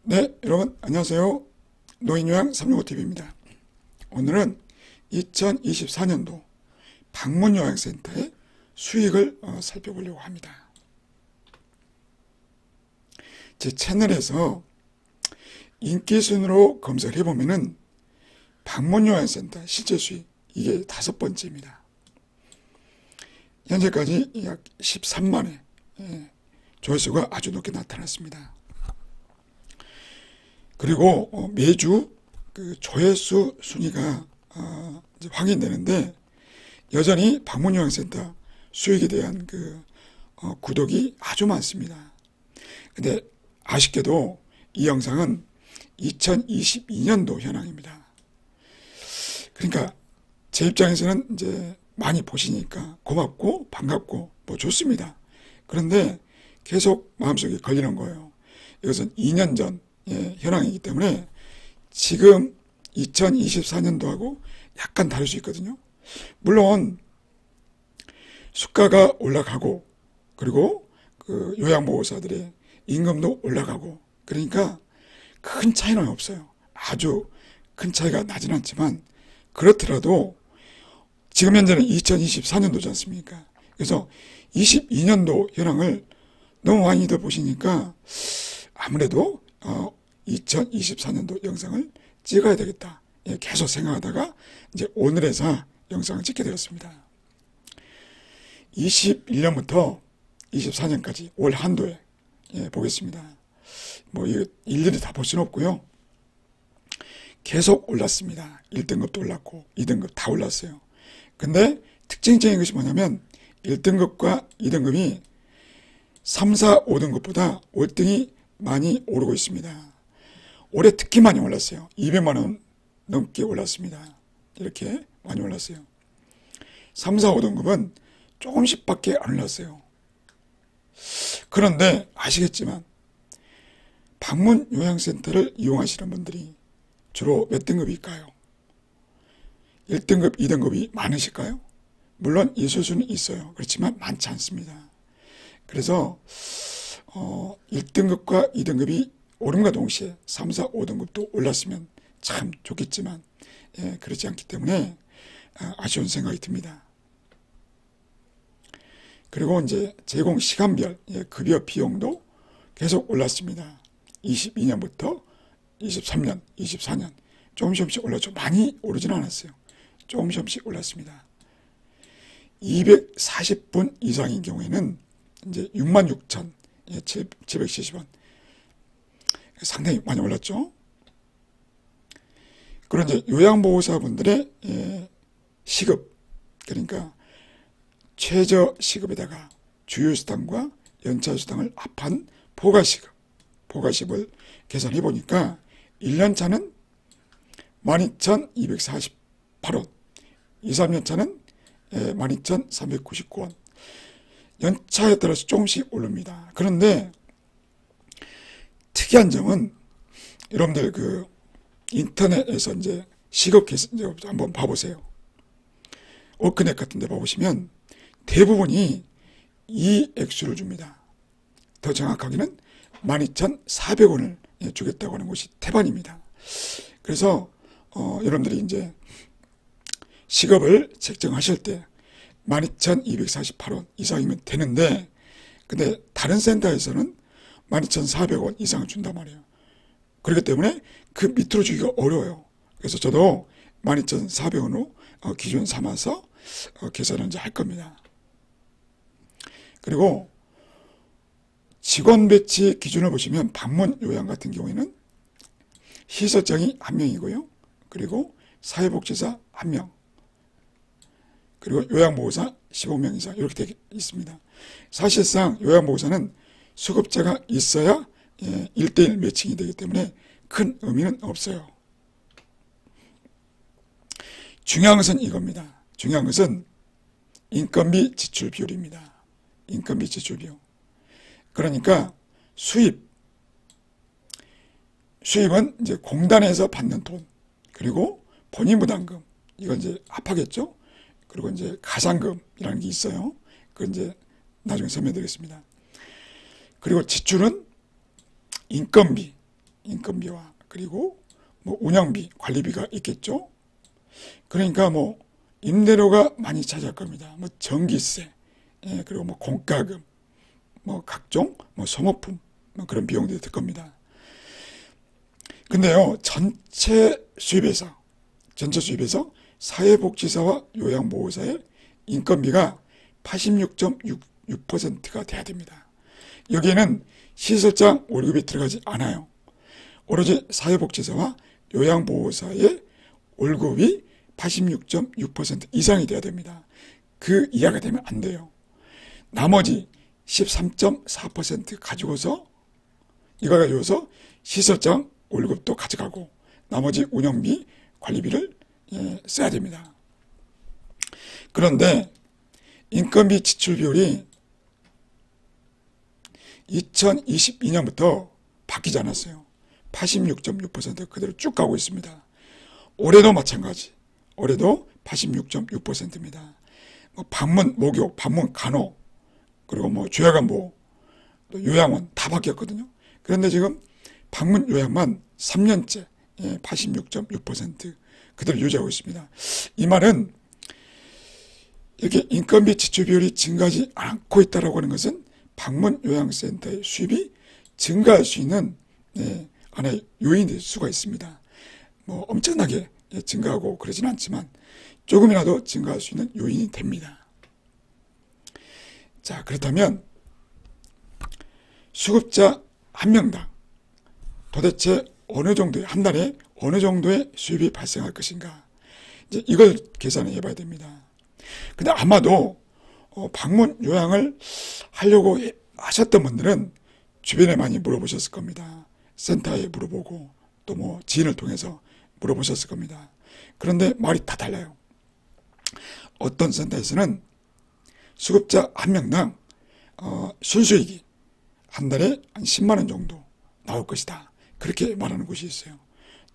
네, 여러분 안녕하세요. 노인요양 365TV입니다. 오늘은 2024년도 방문요양센터의 수익을 살펴보려고 합니다. 제 채널에서 인기순으로 검색을 해보면은 방문요양센터 실제 수익 이게 5번째입니다. 현재까지 약 13만회 조회수가 아주 높게 나타났습니다. 그리고 매주 그 조회수 순위가 이제 확인되는데 여전히 방문요양센터 수익에 대한 그 구독이 아주 많습니다. 근데 아쉽게도 이 영상은 2022년도 현황입니다. 그러니까 제 입장에서는 이제 많이 보시니까 고맙고 반갑고 뭐 좋습니다. 그런데 계속 마음속에 걸리는 거예요. 이것은 2년 전 현황이기 때문에 지금 2024년도하고 약간 다를 수 있거든요. 물론 수가가 올라가고 그리고 그 요양보호사들의 임금도 올라가고 그러니까 큰 차이는 없어요. 아주 큰 차이가 나진 않지만 그렇더라도 지금 현재는 2024년도지 않습니까? 그래서 22년도 현황을 너무 많이들 보시니까 아무래도 2024년도 영상을 찍어야 되겠다. 계속 생각하다가 이제 오늘에서 영상을 찍게 되었습니다. 21년부터 24년까지 올 한도에 보겠습니다. 뭐 일일이 다 볼 수는 없고요. 계속 올랐습니다. 1등급도 올랐고 2등급 다 올랐어요. 근데 특징적인 것이 뭐냐면 1등급과 2등급이 3, 4, 5등급보다 월등히 많이 오르고 있습니다. 올해 특히 많이 올랐어요. 200만 원 넘게 올랐습니다. 이렇게 많이 올랐어요. 3, 4, 5등급은 조금씩밖에 안 올랐어요. 그런데 아시겠지만 방문 요양센터를 이용하시는 분들이 주로 몇 등급일까요? 1등급, 2등급이 많으실까요? 물론 있을 수는 있어요. 그렇지만 많지 않습니다. 그래서 1등급과 2등급이 오름과 동시에 3, 4, 5등급도 올랐으면 참 좋겠지만 그렇지 않기 때문에 아쉬운 생각이 듭니다. 그리고 이제 제공 시간별 급여 비용도 계속 올랐습니다. 22년부터 23년, 24년 조금씩 올랐죠. 많이 오르진 않았어요. 조금씩 올랐습니다. 240분 이상인 경우에는 이제 66,770원 상당히 많이 올랐죠. 그런 이제 요양보호사분들의 시급 그러니까 최저 시급에다가 주요수당과 연차수당을 합한 포괄시급을 계산해 보니까 1년차는 12,248원 2, 3년차는 12,399원 연차에 따라서 조금씩 오릅니다. 그런데 특이한 점은 여러분들 그 인터넷에서 이제 시급 계산 한번 봐보세요. 워크넷 같은 데 봐보시면 대부분이 이 액수를 줍니다. 더 정확하게는 12,400원을 주겠다고 하는 곳이 태반입니다. 그래서 여러분들이 이제 시급을 책정하실 때 12,248원 이상이면 되는데 근데 다른 센터에서는 12,400원 이상을 준단 말이에요. 그렇기 때문에 그 밑으로 주기가 어려워요. 그래서 저도 12,400원으로 기준 삼아서 계산을 이제 할 겁니다. 그리고 직원 배치 기준을 보시면 방문 요양 같은 경우에는 희소장이 1명이고요. 그리고 사회복지사 1명. 그리고 요양보호사 15명 이상 이렇게 되어 있습니다. 사실상 요양보호사는 수급자가 있어야 1대1 매칭이 되기 때문에 큰 의미는 없어요. 중요한 것은 이겁니다. 중요한 것은 인건비 지출 비율입니다. 인건비 지출 비율. 그러니까 수입은 이제 공단에서 받는 돈, 그리고 본인 부담금, 이건 이제 합하겠죠? 그리고 이제 가산금이라는 게 있어요. 그건 이제 나중에 설명드리겠습니다. 그리고 지출은 인건비, 인건비와 그리고 뭐 운영비, 관리비가 있겠죠. 그러니까 뭐 임대료가 많이 차지할 겁니다. 뭐 전기세, 예, 그리고 뭐 공과금, 뭐 각종 뭐 소모품, 뭐 그런 비용들이 들 겁니다. 근데요, 전체 수입에서 사회복지사와 요양보호사의 인건비가 86.66%가 돼야 됩니다. 여기에는 시설장 월급이 들어가지 않아요. 오로지 사회복지사와 요양보호사의 월급이 86.6% 이상이 돼야 됩니다. 그 이하가 되면 안 돼요. 나머지 13.4% 가지고서 이걸 가지고서 시설장 월급도 가져가고 나머지 운영비, 관리비를 써야 됩니다. 그런데 인건비 지출 비율이 2022년부터 바뀌지 않았어요. 86.6% 그대로 쭉 가고 있습니다. 올해도 마찬가지. 올해도 86.6%입니다. 뭐 방문 목욕, 방문 간호, 그리고 뭐 조야간보, 또 요양원 다 바뀌었거든요. 그런데 지금 방문 요양만 3년째 86.6% 그대로 유지하고 있습니다. 이 말은 이렇게 인건비 지출 비율이 증가하지 않고 있다고 하는 것은 방문 요양센터의 수입이 증가할 수 있는 하나의 요인이 될 수가 있습니다. 뭐 엄청나게 증가하고 그러진 않지만 조금이라도 증가할 수 있는 요인이 됩니다. 자, 그렇다면 수급자 한 명당 도대체 어느 정도의 한 달에 어느 정도의 수입이 발생할 것인가, 이제 이걸 계산을 해봐야 됩니다. 근데 아마도 방문 요양을 하려고 하셨던 분들은 주변에 많이 물어보셨을 겁니다. 센터에 물어보고 또 뭐 지인을 통해서 물어보셨을 겁니다. 그런데 말이 다 달라요. 어떤 센터에서는 수급자 한 명당 순수익이 한 달에 한 10만 원 정도 나올 것이다, 그렇게 말하는 곳이 있어요.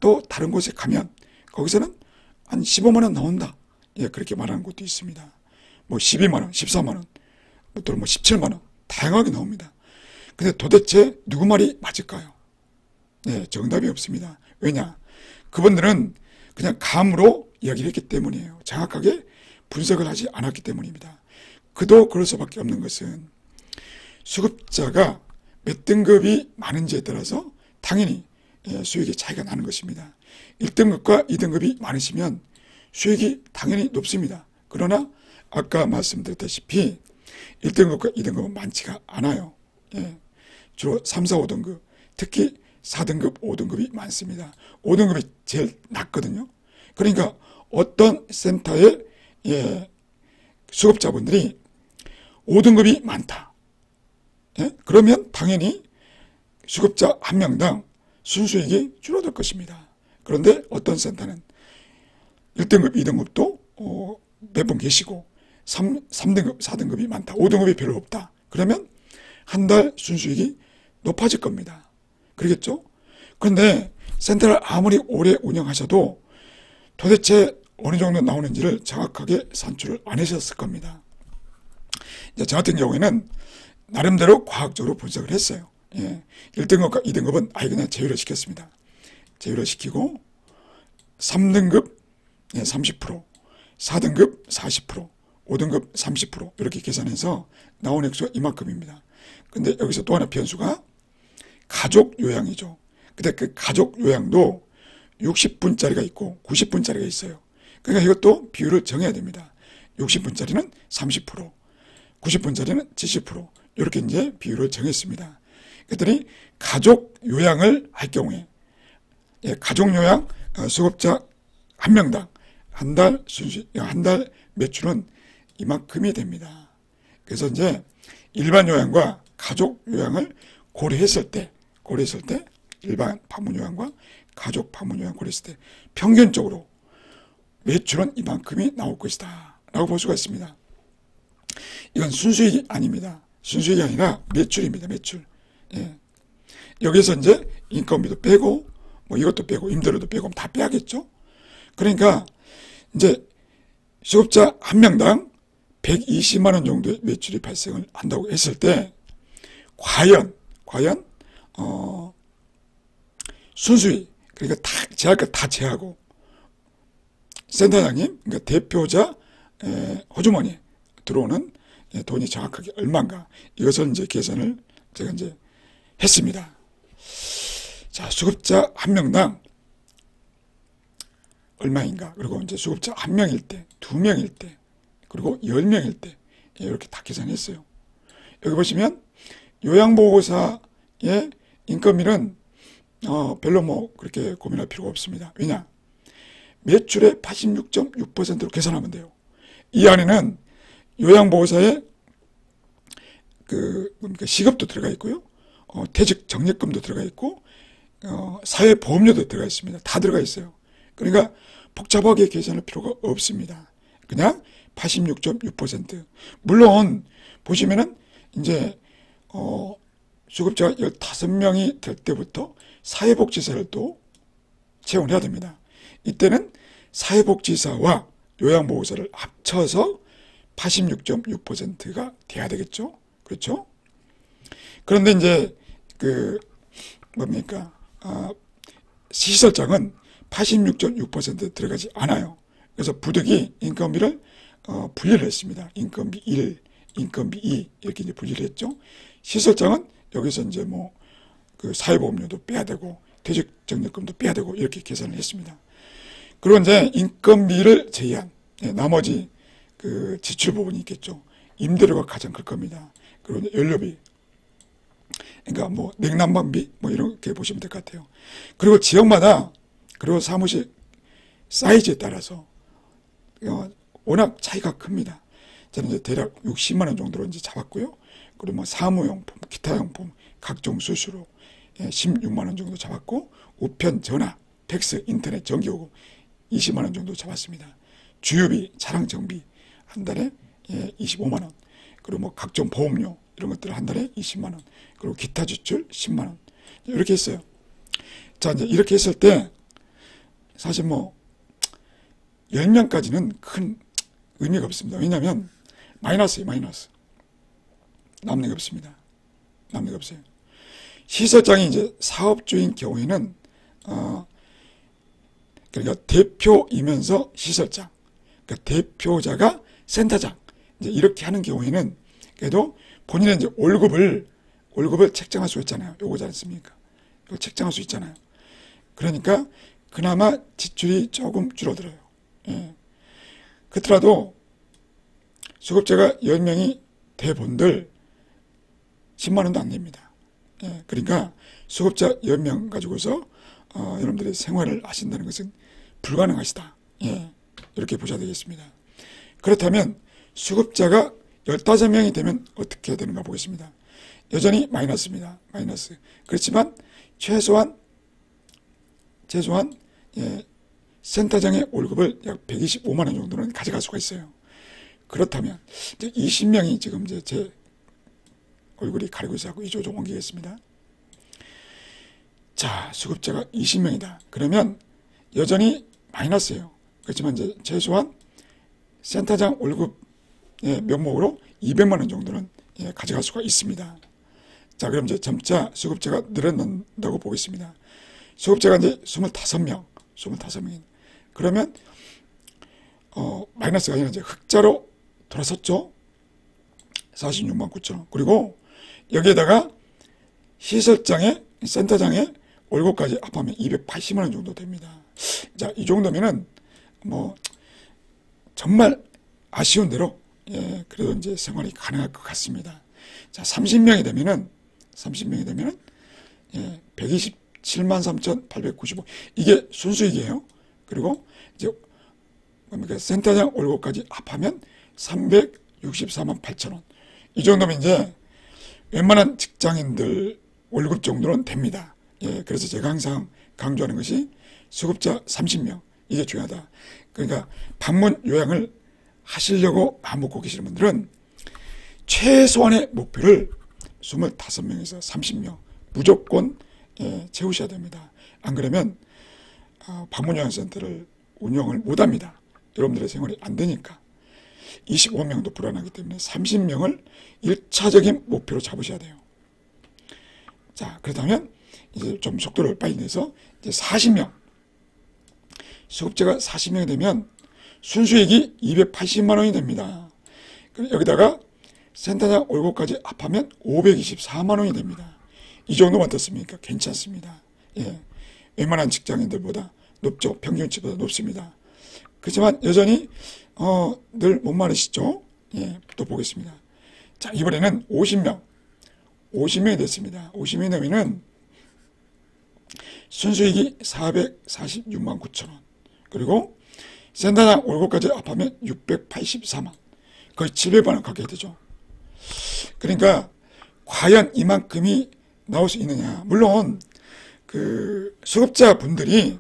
또 다른 곳에 가면 거기서는 한 15만 원 나온다, 예, 그렇게 말하는 곳도 있습니다. 뭐 12만 원, 14만 원, 또는 뭐 17만 원, 다양하게 나옵니다. 근데 도대체 누구 말이 맞을까요? 네, 정답이 없습니다. 왜냐? 그분들은 그냥 감으로 이야기를 했기 때문이에요. 정확하게 분석을 하지 않았기 때문입니다. 그도 그럴 수밖에 없는 것은 수급자가 몇 등급이 많은지에 따라서 당연히 수익의 차이가 나는 것입니다. 1등급과 2등급이 많으시면 수익이 당연히 높습니다. 그러나 아까 말씀드렸다시피 1등급과 2등급은 많지가 않아요. 예, 주로 3, 4, 5등급, 특히 4등급, 5등급이 많습니다. 5등급이 제일 낮거든요. 그러니까 어떤 센터의 수급자분들이 5등급이 많다, 예? 그러면 당연히 수급자 한 명당 순수익이 줄어들 것입니다. 그런데 어떤 센터는 1등급, 2등급도 몇 분 계시고 3등급, 4등급이 많다, 5등급이 별로 없다, 그러면 한 달 순수익이 높아질 겁니다. 그러겠죠? 그런데 센터를 아무리 오래 운영하셔도 도대체 어느 정도 나오는지를 정확하게 산출을 안 하셨을 겁니다. 이제 저 같은 경우에는 나름대로 과학적으로 분석을 했어요. 예, 1등급과 2등급은 아예 그냥 제외를 시켰습니다. 제외를 시키고 3등급 30%, 4등급 40%, 5등급 30% 이렇게 계산해서 나온 액수가 이만큼입니다. 근데 여기서 또 하나 변수가 가족 요양이죠. 근데 그 가족 요양도 60분짜리가 있고 90분짜리가 있어요. 그러니까 이것도 비율을 정해야 됩니다. 60분짜리는 30%, 90분짜리는 70% 이렇게 이제 비율을 정했습니다. 그랬더니 가족 요양을 할 경우에 가족 요양 수급자 한 명당 한 달 매출은 이만큼이 됩니다. 그래서 이제 일반 요양과 가족 요양을 고려했을 때 일반 방문 요양과 가족 방문 요양 고려했을 때 평균적으로 매출은 이만큼이 나올 것이다 라고 볼 수가 있습니다. 이건 순수익이 아닙니다. 순수익이 아니라 매출입니다. 매출. 예. 여기서 이제 인건비도 빼고 뭐 이것도 빼고 임대료도 빼고 다 빼야겠죠. 그러니까 이제 수급자 한 명당 120만 원 정도의 매출이 발생을 한다고 했을 때 과연 순수위, 그러니까 다 제할 거 다 제하고, 센터장님, 그러니까 대표자 호주머니에 들어오는 돈이 정확하게 얼마인가, 이것을 이제 계산을 제가 이제 했습니다. 자, 수급자 한 명당 얼마인가, 그리고 이제 수급자 한 명일 때, 두 명일 때, 그리고 10명일 때, 이렇게 다 계산했어요. 여기 보시면 요양보호사의 인건비는 별로 뭐 그렇게 고민할 필요가 없습니다. 왜냐? 매출의 86.6%로 계산하면 돼요. 이 안에는 요양보호사의 뭡니까, 시급도 들어가 있고요. 퇴직 적립금도 들어가 있고, 사회보험료도 들어가 있습니다. 다 들어가 있어요. 그러니까 복잡하게 계산할 필요가 없습니다. 그냥 86.6%. 물론 보시면은 이제 수급자가 15명이 될 때부터 사회복지사를 또 채용해야 됩니다. 이때는 사회복지사와 요양보호사를 합쳐서 86.6%가 돼야 되겠죠. 그렇죠? 그런데 이제 뭡니까? 시설장은 86.6% 들어가지 않아요. 그래서 부득이 인건비를 분리를 했습니다. 인건비 1, 인건비 2 이렇게 이제 분리를 했죠. 시설장은 여기서 이제 뭐 사회보험료도 빼야 되고 퇴직적립금도 빼야 되고 이렇게 계산을 했습니다. 그리고 이제 인건비를 제외한 나머지 지출 부분이 있겠죠. 임대료가 가장 클 겁니다. 그리고 연료비, 그러니까 뭐 냉난방비 뭐 이렇게 보시면 될 것 같아요. 그리고 지역마다, 그리고 사무실 사이즈에 따라서 워낙 차이가 큽니다. 저는 이제 대략 60만 원 정도로 이제 잡았고요. 그리고 뭐 사무용품, 기타용품, 각종 수수료 16만 원 정도 잡았고, 우편, 전화, 팩스, 인터넷, 전기요금 20만 원 정도 잡았습니다. 주유비, 차량 정비 한 달에 25만 원, 그리고 뭐 각종 보험료 이런 것들을 한 달에 20만 원, 그리고 기타 지출 10만 원 이렇게 했어요. 자, 이제 이렇게 했을 때 사실 뭐 10명까지는 큰 의미가 없습니다. 왜냐하면 마이너스예요, 마이너스. 남는 게 없습니다. 남는 게 없어요. 시설장이 이제 사업주인 경우에는 그러니까 대표이면서 시설장, 그러니까 대표자가 센터장, 이제 이렇게 하는 경우에는 그래도 본인의 이제 월급을 책정할 수 있잖아요. 요거지 않습니까? 이거 책정할 수 있잖아요. 그러니까 그나마 지출이 조금 줄어들어요. 예. 그렇더라도 수급자가 10명이 대본들 10만 원도 안 됩니다. 예. 그러니까 수급자 10명 가지고서 여러분들이 생활을 하신다는 것은 불가능하시다. 예. 이렇게 보셔야 되겠습니다. 그렇다면 수급자가 15명이 되면 어떻게 해야 되는가 보겠습니다. 여전히 마이너스입니다. 마이너스. 그렇지만 최소한 센터장의 월급을 약 125만 원 정도는 가져갈 수가 있어요. 그렇다면 이제 20명이 지금 이제 제 얼굴이 가리고 있어서 이쪽으로 좀 옮기겠습니다. 자, 수급자가 20명이다. 그러면 여전히 마이너스예요. 그렇지만 이제 최소한 센터장 월급 명목으로 200만 원 정도는 가져갈 수가 있습니다. 자, 그럼 이제 점차 수급자가 늘어난다고 보겠습니다. 수급자가 이제 25명. 그러면 마이너스가 아니라 이제 흑자로 돌아섰죠. 46만 9천 원. 그리고 여기에다가 시설장에, 센터장에 월급까지 합하면 280만 원 정도 됩니다. 자, 이 정도면은 뭐 정말 아쉬운 대로 그래도 이제 생활이 가능할 것 같습니다. 자, 30명이 되면은 127만 3,895 이게 순수익이에요. 그리고 이제 뭡니까, 센터장 월급까지 합하면 364만 8천 원. 이 정도면 이제 웬만한 직장인들 월급 정도는 됩니다. 그래서 제가 항상 강조하는 것이 수급자 30명 이게 중요하다. 그러니까 방문 요양을 하시려고 마음먹고 계시는 분들은 최소한의 목표를 25명에서 30명 무조건 채우셔야 됩니다. 안 그러면 방문요양센터를 운영을 못합니다. 여러분들의 생활이 안 되니까. 25명도 불안하기 때문에 30명을 1차적인 목표로 잡으셔야 돼요. 자, 그렇다면 이제 좀 속도를 빨리 내서 이제 40명, 수급자가 40명이 되면 순수익이 280만 원이 됩니다. 여기다가 센터장 월급까지 합하면 524만 원이 됩니다. 이 정도면 어떻습니까? 괜찮습니다. 예, 웬만한 직장인들보다 높죠. 평균치보다 높습니다. 그렇지만 여전히 늘 못 마르시죠? 예, 또 보겠습니다. 자, 이번에는 50명이 됐습니다. 50명이 되면은 순수익이 446만 9천 원. 그리고 센터장 월급까지 합하면 684만. 거의 700만 원 가까이 되죠. 그러니까 과연 이만큼이 나올 수 있느냐. 물론 그 수급자분들이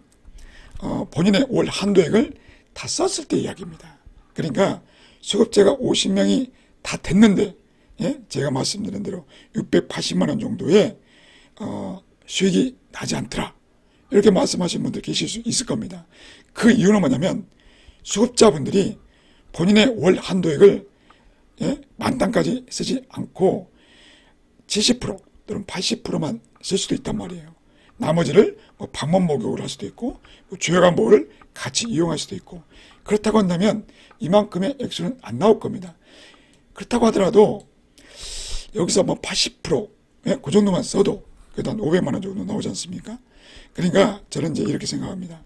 본인의 월 한도액을 다 썼을 때 이야기입니다. 그러니까 수급자가 50명이 다 됐는데, 예? 제가 말씀드린 대로 680만 원 정도의 수익이 나지 않더라. 이렇게 말씀하시는 분들 계실 수 있을 겁니다. 그 이유는 뭐냐면 수급자분들이 본인의 월 한도액을, 예? 만땅까지 쓰지 않고 70% 또는 80%만 쓸 수도 있단 말이에요. 나머지를 뭐 방문 목욕을 할 수도 있고 주요관보를 같이 이용할 수도 있고, 그렇다고 한다면 이만큼의 액수는 안 나올 겁니다. 그렇다고 하더라도 여기서 뭐 80%, 예? 그 정도만 써도 그래도 한 500만 원 정도 나오지 않습니까? 그러니까 저는 이제 이렇게 생각합니다.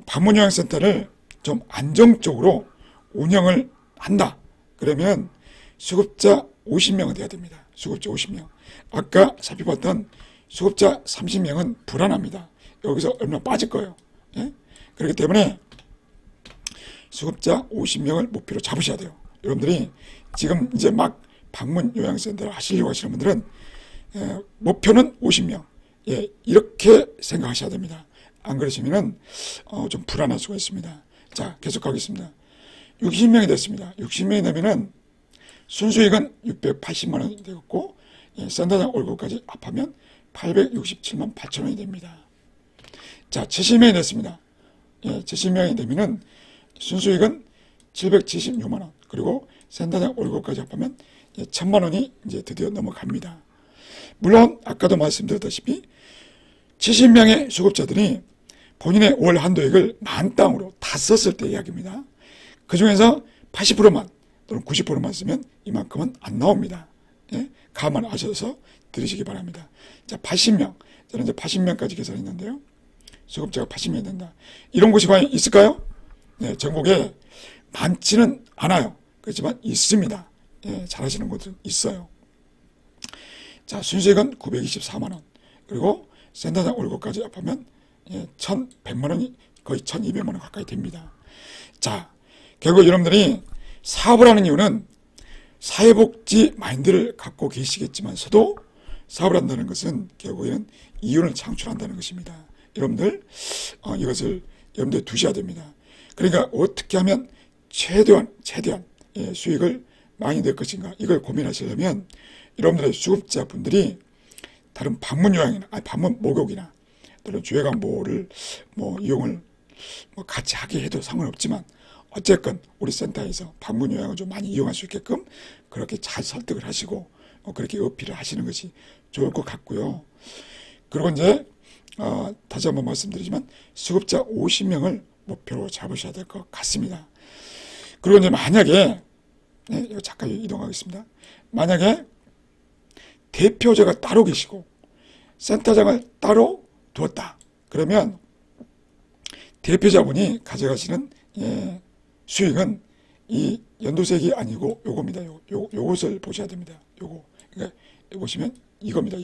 방문요양센터를 좀 안정적으로 운영을 한다. 그러면 수급자 50명은 돼야 됩니다. 수급자 50명. 아까 살펴봤던 수급자 30명은 불안합니다. 여기서 얼마 빠질 거예요. 예? 그렇기 때문에 수급자 50명을 목표로 잡으셔야 돼요. 여러분들이 지금 이제 막 방문 요양센터를 하시려고 하시는 분들은 목표는 50명. 예, 이렇게 생각하셔야 됩니다. 안 그러시면은 좀 불안할 수가 있습니다. 자, 계속 가겠습니다. 60명이 됐습니다. 60명이 되면은 순수익은 680만 원이 되었고, 예, 센터장 월급까지 합하면 867만 8천 원이 됩니다. 자, 70명이 됐습니다. 예, 70명이 되면은 순수익은 776만 원, 그리고 센터장 월급까지 합하면 1000만 원이 이제 드디어 넘어갑니다. 물론 아까도 말씀드렸다시피 70명의 수급자들이 본인의 월 한도액을 만땅으로 다 썼을 때 이야기입니다. 그 중에서 80%만 또는 90%만 쓰면 이만큼은 안 나옵니다. 예? 감안하셔서 들으시기 바랍니다. 자, 80명. 저는 이제 80명까지 계산했는데요. 수급자가 80명이 된다. 이런 곳이 과연 있을까요? 네, 전국에 많지는 않아요. 그렇지만 있습니다. 예, 잘하시는 곳은 있어요. 자, 순수익은 924만 원. 그리고 센터장 월급까지 합하면 1100만 원이 거의 1200만 원 가까이 됩니다. 자, 결국 여러분들이 사업을 하는 이유는 사회복지 마인드를 갖고 계시겠지만서도 사업을 한다는 것은 결국에는 이윤을 창출한다는 것입니다. 여러분들 이것을 염두에 두셔야 됩니다. 그러니까 어떻게 하면 최대한 수익을 많이 낼 것인가, 이걸 고민하시려면 여러분들의 수급자분들이 다른 방문 요양이나 방문 목욕이나 또는 주요관보를 이용을 같이 하게 해도 상관없지만 어쨌건 우리 센터에서 방문 요양을 좀 많이 이용할 수 있게끔 그렇게 잘 설득을 하시고 그렇게 어필을 하시는 것이 좋을 것 같고요. 그리고 이제 다시 한번 말씀드리지만 수급자 50명을 목표로 잡으셔야 될 것 같습니다. 그리고 이제 만약에 이거 잠깐 이동하겠습니다. 만약에 대표자가 따로 계시고 센터장을 따로 두었다. 그러면 대표자분이 가져가시는 수익은 이 연도색이 아니고 요겁니다. 요것을 보셔야 됩니다. 요거. 그러니까 보시면 이겁니다.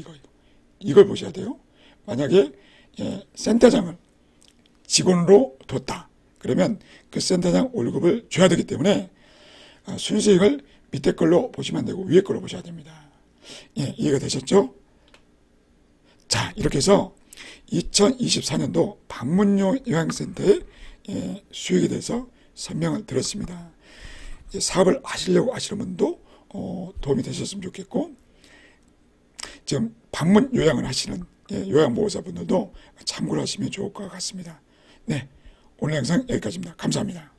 이걸 보셔야 돼요. 만약에 센터장을 직원으로 뒀다. 그러면 그 센터장 월급을 줘야 되기 때문에 순수익을 밑에 걸로 보시면 안 되고 위에 걸로 보셔야 됩니다. 예, 이해가 되셨죠? 자, 이렇게 해서 2024년도 방문용 요양센터의 수익에 대해서 설명을 드렸습니다. 사업을 하시려고 하시는 분도 도움이 되셨으면 좋겠고, 지금 방문 요양을 하시는 요양보호사분들도 참고를 하시면 좋을 것 같습니다. 네, 오늘 영상 여기까지입니다. 감사합니다.